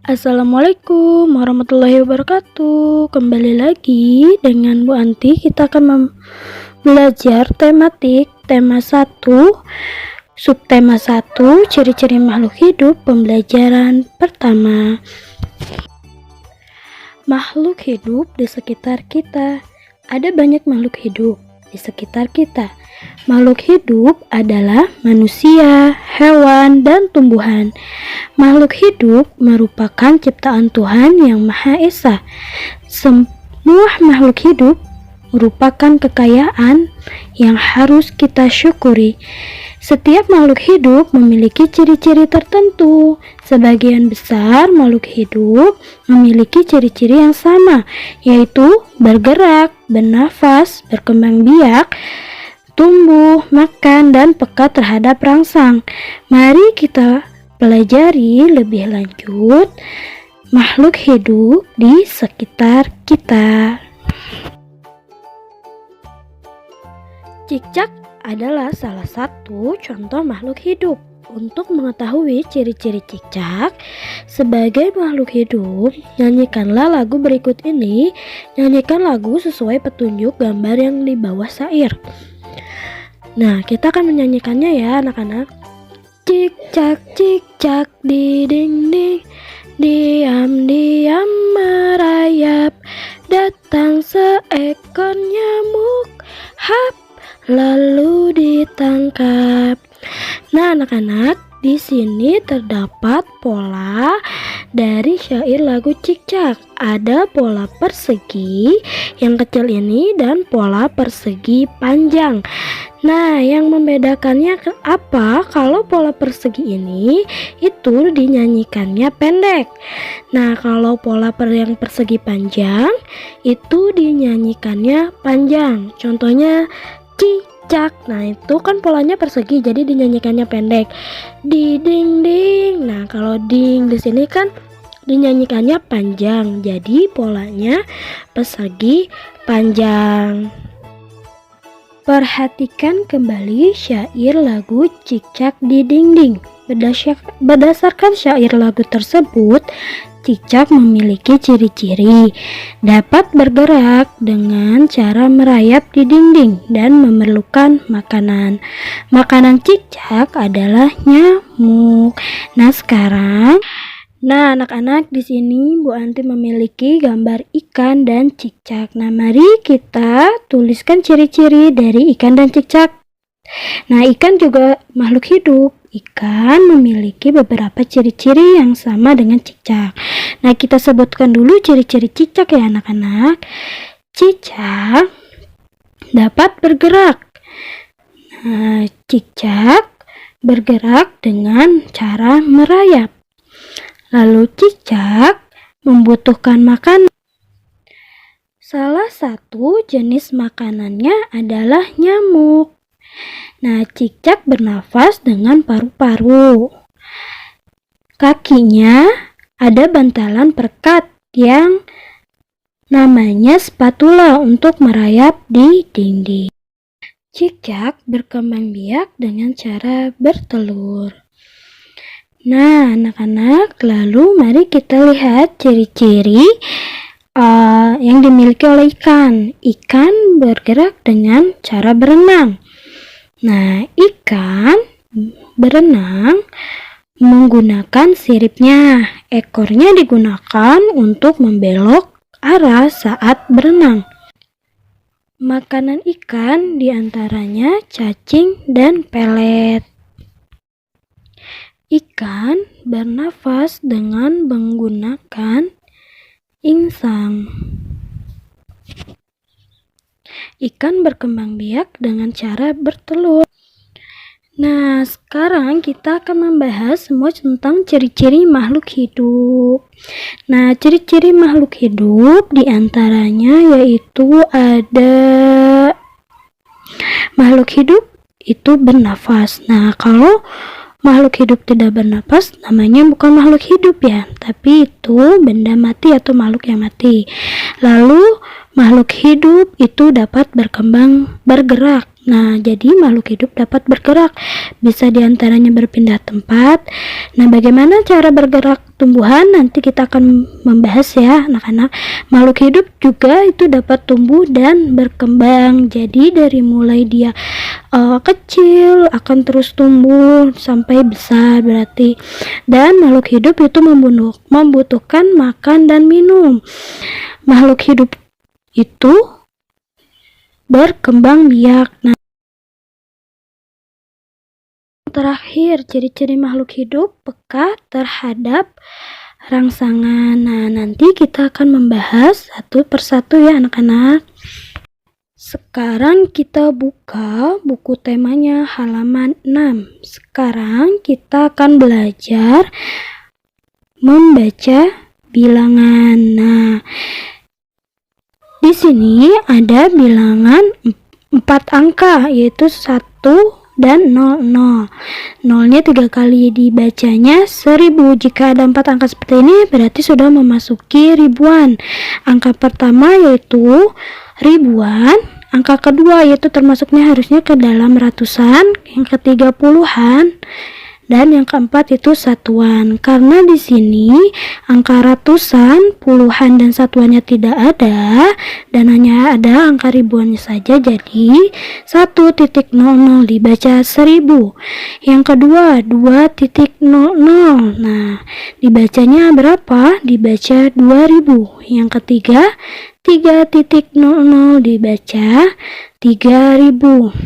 Assalamualaikum warahmatullahi wabarakatuh. Kembali lagi dengan Bu Anti. Kita akan belajar tematik tema 1, subtema 1, ciri-ciri makhluk hidup, pembelajaran pertama. Makhluk hidup di sekitar kita. Ada banyak makhluk hidup di sekitar kita. Makhluk hidup adalah manusia, hewan, dan tumbuhan. Makhluk hidup merupakan ciptaan Tuhan yang Maha Esa. Semua makhluk hidup merupakan kekayaan yang harus kita syukuri. Setiap makhluk hidup memiliki ciri-ciri tertentu. Sebagian besar makhluk hidup memiliki ciri-ciri yang sama, yaitu bergerak, bernafas, berkembang biak, tumbuh, makan, dan peka terhadap rangsang. Mari kita pelajari lebih lanjut makhluk hidup di sekitar kita. Cicak adalah salah satu contoh makhluk hidup. Untuk mengetahui ciri-ciri cicak sebagai makhluk hidup, nyanyikanlah lagu berikut ini. Nyanyikan lagu sesuai petunjuk gambar yang di bawah syair. Nah, kita akan menyanyikannya ya anak-anak. Cicak di dinding, diam-diam merayap, datang seekor nyamuk, hap, lalu ditangkap. Nah, anak-anak, di sini terdapat pola dari syair lagu Cicak. Ada pola persegi yang kecil ini dan pola persegi panjang. Nah, yang membedakannya apa? Kalau pola persegi ini itu dinyanyikannya pendek. Nah, kalau pola yang persegi panjang itu dinyanyikannya panjang. Contohnya cicak. Nah, itu kan polanya persegi, jadi dinyanyikannya pendek. Di ding ding. Nah, kalau ding di sini kan dinyanyikannya panjang, jadi polanya persegi panjang. Perhatikan kembali syair lagu Cicak di Dinding. Berdasarkan syair lagu tersebut, cicak memiliki ciri-ciri dapat bergerak dengan cara merayap di dinding dan memerlukan makanan. Makanan cicak adalah nyamuk. Nah, anak-anak, di sini Bu Anti memiliki gambar ikan dan cicak. Nah, mari kita tuliskan ciri-ciri dari ikan dan cicak. Nah, ikan juga makhluk hidup. Ikan memiliki beberapa ciri-ciri yang sama dengan cicak. Nah, kita sebutkan dulu ciri-ciri cicak ya anak-anak. Cicak dapat bergerak. Nah, cicak bergerak dengan cara merayap. Lalu cicak membutuhkan makan. Salah satu jenis makanannya adalah nyamuk. Nah, cicak bernafas dengan paru-paru. Kakinya ada bantalan perekat yang namanya spatula untuk merayap di dinding. Cicak berkembang biak dengan cara bertelur. Nah, anak-anak, lalu mari kita lihat ciri-ciri yang dimiliki oleh ikan. Ikan bergerak dengan cara berenang. Nah, ikan berenang menggunakan siripnya. Ekornya digunakan untuk membelok arah saat berenang. Makanan ikan diantaranya cacing dan pelet. Ikan bernafas dengan menggunakan insang. Ikan berkembang biak dengan cara bertelur. Nah, sekarang kita akan membahas semua tentang ciri-ciri makhluk hidup. Nah, ciri-ciri makhluk hidup diantaranya yaitu ada makhluk hidup itu bernafas. Nah, kalau makhluk hidup tidak bernapas namanya bukan makhluk hidup ya, tapi itu benda mati atau makhluk yang mati. Lalu makhluk hidup itu dapat bergerak. Nah, jadi makhluk hidup dapat bergerak, bisa diantaranya berpindah tempat. Nah, bagaimana cara bergerak tumbuhan? Nanti kita akan membahas ya, anak-anak. Makhluk hidup juga itu dapat tumbuh dan berkembang. Jadi dari mulai dia kecil akan terus tumbuh sampai besar berarti. Dan makhluk hidup itu membutuhkan makan dan minum. Makhluk hidup itu berkembang biak. Nah, terakhir, ciri-ciri makhluk hidup peka terhadap rangsangan. Nah, nanti kita akan membahas satu persatu ya anak-anak. Sekarang kita buka buku temanya halaman 6. Sekarang kita akan belajar membaca bilangan. Nah, di sini ada bilangan 4 angka, yaitu 1 dan 00. Nolnya 3 kali dibacanya 1000. Jika ada 4 angka seperti ini, berarti sudah memasuki ribuan. Angka pertama yaitu ribuan. Angka kedua yaitu termasuknya harusnya ke dalam ratusan. Yang ketiga puluhan. Dan yang keempat itu satuan. Karena di sini angka ratusan, puluhan dan satuannya tidak ada dan hanya ada angka ribuannya saja, jadi 1.00 dibaca 1000. Yang kedua 2.00. Nah, dibacanya berapa? Dibaca 2000. Yang ketiga 3.00 dibaca 3000.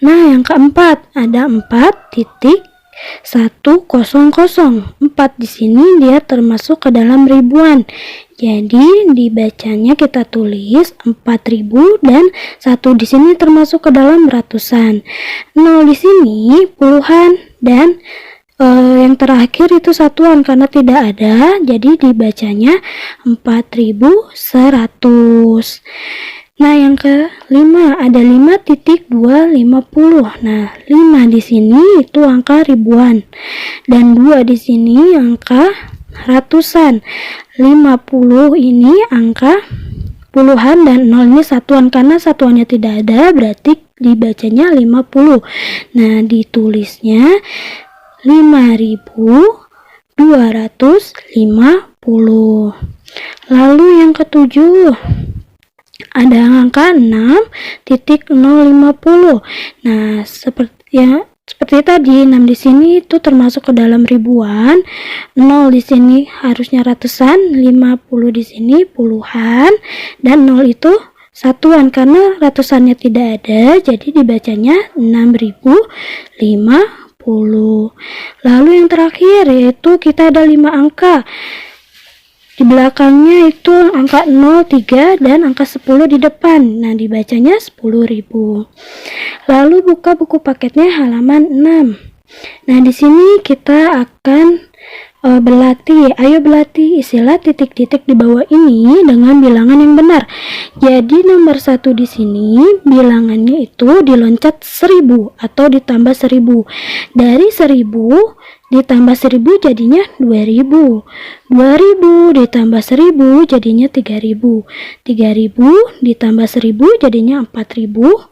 Nah, yang keempat ada 4.100. 4 di sini dia termasuk ke dalam ribuan. Jadi dibacanya kita tulis 4000 dan 1 di sini termasuk ke dalam ratusan. 0 di sini puluhan dan yang terakhir itu satuan karena tidak ada. Jadi dibacanya 4100. Nah, yang kelima ada 5.250. Nah, 5 di sini itu angka ribuan dan 2 di sini angka ratusan. 50 ini angka puluhan dan 0 ini satuan karena satuannya tidak ada, berarti dibacanya 50. Nah, ditulisnya 5250. Lalu yang ketujuh ada angka 6.050. Nah, seperti tadi 6 di sini itu termasuk ke dalam ribuan, 0 di sini harusnya ratusan, 50 di sini puluhan dan 0 itu satuan karena ratusannya tidak ada, jadi dibacanya 6050. Lalu yang terakhir yaitu kita ada 5 angka. Di belakangnya itu angka 0, 3 dan angka 10 di depan. Nah, dibacanya 10.000. Lalu buka buku paketnya halaman 6. Nah, di sini kita akan berlatih. Ayo berlatih isilah titik-titik di bawah ini dengan bilangan yang benar. Jadi nomor 1 di sini bilangannya itu diloncat 1000 atau ditambah 1000. Dari 1000 ditambah 1000 jadinya 2000. 2000 ditambah 1000 jadinya 3000. 3000 ditambah 1000 jadinya 4000.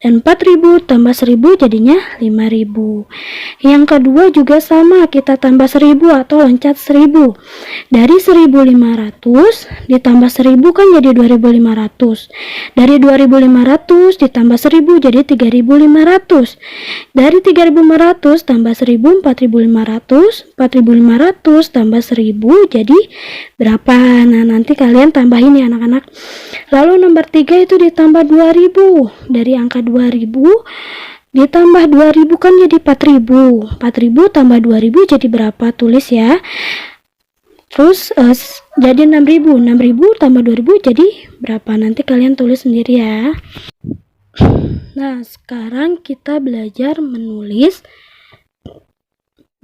Dan 4000 tambah 1000 jadinya 5000. Yang kedua juga sama, kita tambah 1000 atau loncat 1000. Dari 1500 ditambah 1000 kan jadi 2500. Dari 2500 ditambah 1000 jadi 3500. Dari 3500 tambah 1000 4500. 4500 tambah 1000 jadi berapa? Nah, nanti kalian tambahin ya anak-anak. Lalu nomor 3 itu ditambah 2000. Dari angka 2000 ditambah 2000 kan jadi 4000. 4000 tambah 2000 jadi berapa? Tulis ya. Terus jadi 6000. 6000 tambah 2000 jadi berapa? Nanti kalian tulis sendiri ya. Nah, sekarang kita belajar menulis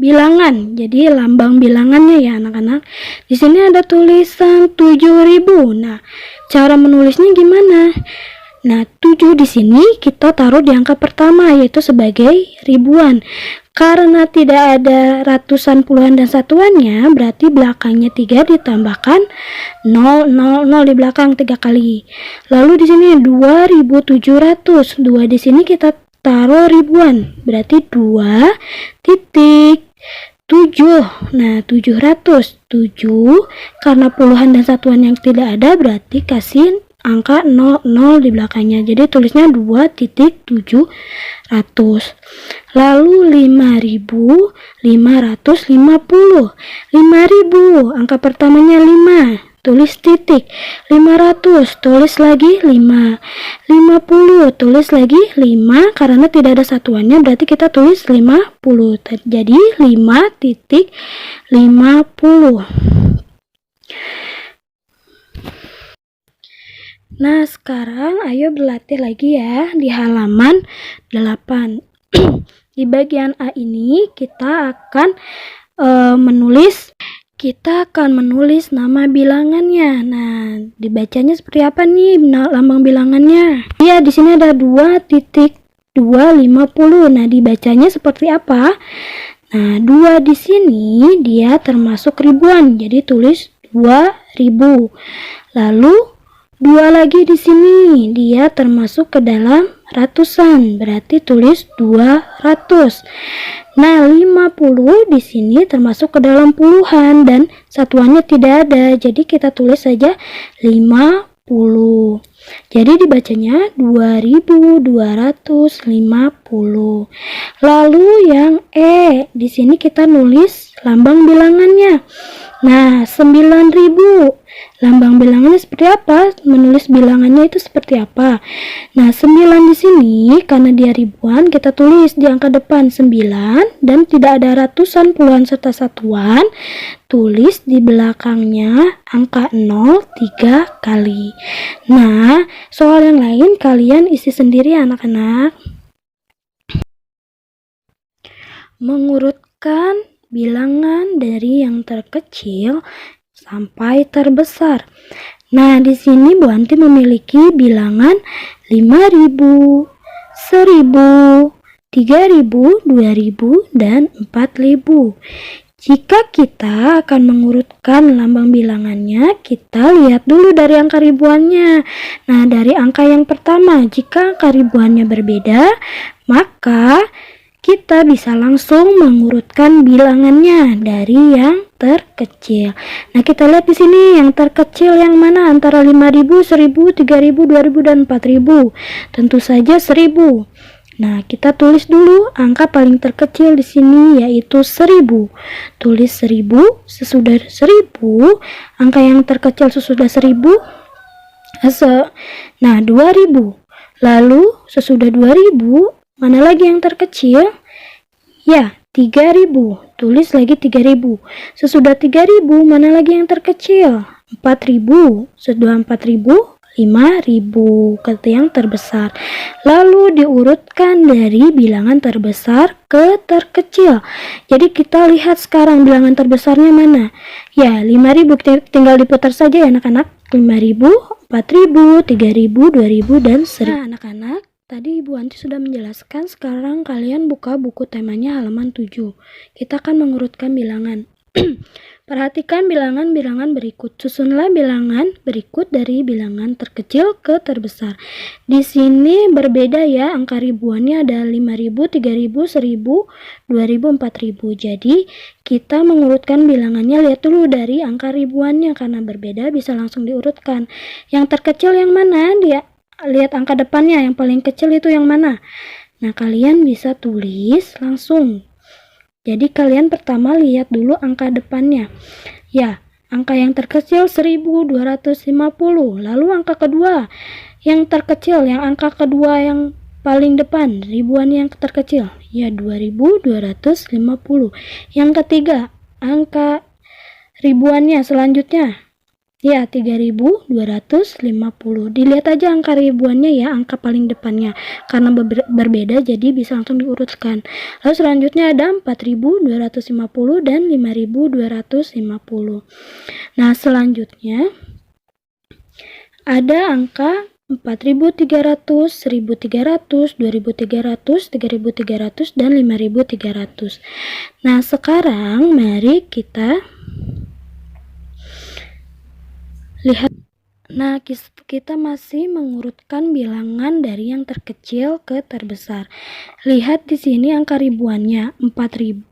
bilangan. Jadi lambang bilangannya ya anak-anak. Di sini ada tulisan 7000. Nah, cara menulisnya gimana? Nah, 7 di sini kita taruh di angka pertama yaitu sebagai ribuan. Karena tidak ada ratusan, puluhan, dan satuannya, berarti belakangnya 3 ditambahkan 0, 0, 0 di belakang 3 kali. Lalu di sini 2700. 2 di sini kita taruh ribuan, berarti 2,7. Nah, 700. 7 karena puluhan dan satuan yang tidak ada, berarti kasih angka 0, 0 di belakangnya. Jadi tulisnya 2,700. Lalu 5.550. 5.000, angka pertamanya 5, tulis titik. 500, tulis lagi 5. 50, tulis lagi 5, karena tidak ada satuannya berarti kita tulis 50. Jadi 5,50. Nah, sekarang ayo berlatih lagi ya di halaman 8. Di bagian A ini kita akan menulis nama bilangannya. Nah, dibacanya seperti apa nih lambang bilangannya? Ya, di sini ada 2,250. Nah, dibacanya seperti apa? Nah, 2 di sini dia termasuk ribuan, jadi tulis 2.000. Lalu 2 lagi di sini dia termasuk ke dalam ratusan, berarti tulis 200. Nah, 50 di sini termasuk ke dalam puluhan dan satuannya tidak ada, jadi kita tulis saja 50. Jadi dibacanya 2250. Lalu yang E, di sini kita nulis lambang bilangannya. Nah, 9.000. Lambang bilangannya seperti apa? Menulis bilangannya itu seperti apa? Nah, 9 di sini karena dia ribuan, kita tulis di angka depan 9 dan tidak ada ratusan, puluhan serta satuan. Tulis di belakangnya angka 0 3 kali. Nah, soal yang lain kalian isi sendiri anak-anak. Mengurutkan bilangan dari yang terkecil sampai terbesar. Nah, di sini Bu Anti memiliki bilangan 5.000, 1.000, 3.000, 2.000, dan 4.000. Jika kita akan mengurutkan lambang bilangannya, kita lihat dulu dari angka ribuannya. Nah, dari angka yang pertama, jika angka ribuannya berbeda, maka kita bisa langsung mengurutkan bilangannya dari yang terkecil. Nah, kita lihat di sini yang terkecil yang mana antara 5.000, 1.000, 3.000, 2.000, dan 4.000. Tentu saja 1.000. Nah, kita tulis dulu angka paling terkecil di sini yaitu 1.000. Tulis 1.000, sesudah 1.000, angka yang terkecil sesudah 1.000. Nah, 2.000. Lalu sesudah 2.000, mana lagi yang terkecil? Ya, 3.000. Tulis lagi 3.000. Sesudah 3.000, mana lagi yang terkecil? 4.000. Sesudah 4.000, 5.000, kata yang terbesar. Lalu diurutkan dari bilangan terbesar ke terkecil. Jadi kita lihat sekarang bilangan terbesarnya mana? Ya, 5.000, tinggal diputar saja ya anak-anak. 5.000, 4.000, 3.000, 2.000, dan 1.000. Nah, anak-anak, tadi Ibu Anti sudah menjelaskan, sekarang kalian buka buku temanya halaman 7. Kita akan mengurutkan bilangan. Perhatikan bilangan-bilangan berikut. Susunlah bilangan berikut dari bilangan terkecil ke terbesar. Di sini berbeda ya, angka ribuannya ada 5.000, 3.000, 1.000, 2.000, 4.000. Jadi kita mengurutkan bilangannya, lihat dulu dari angka ribuannya, karena berbeda bisa langsung diurutkan. Yang terkecil yang mana? Dia lihat angka depannya, yang paling kecil itu yang mana? Nah, kalian bisa tulis langsung. Jadi kalian pertama lihat dulu angka depannya. Ya, angka yang terkecil 1.250. Lalu angka kedua yang terkecil, yang angka kedua yang paling depan, ribuan yang terkecil. Ya, 2.250. Yang ketiga, angka ribuannya selanjutnya. Ya, 3.250. Dilihat aja angka ribuannya ya, angka paling depannya. Karena berbeda jadi bisa langsung diurutkan. Lalu selanjutnya ada 4.250 dan 5.250. Nah, selanjutnya ada angka 4.300, 1.300, 2.300, 3.300, dan 5.300. Nah, sekarang mari kita lihat. Nah, kita masih mengurutkan bilangan dari yang terkecil ke terbesar. Lihat di sini angka ribuannya, 4.000,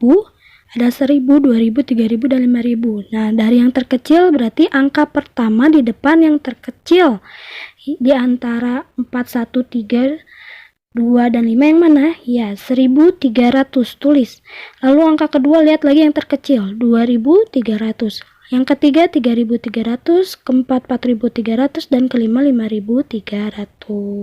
ada 1.000, 2.000, 3.000, dan 5.000. Nah, dari yang terkecil berarti angka pertama di depan yang terkecil di antara 4, 1, 3, 2, dan 5 yang mana? Ya, 1.300, tulis. Lalu angka kedua, lihat lagi yang terkecil, 2.300. Yang ketiga 3.300, keempat 4.300, dan kelima 5.300.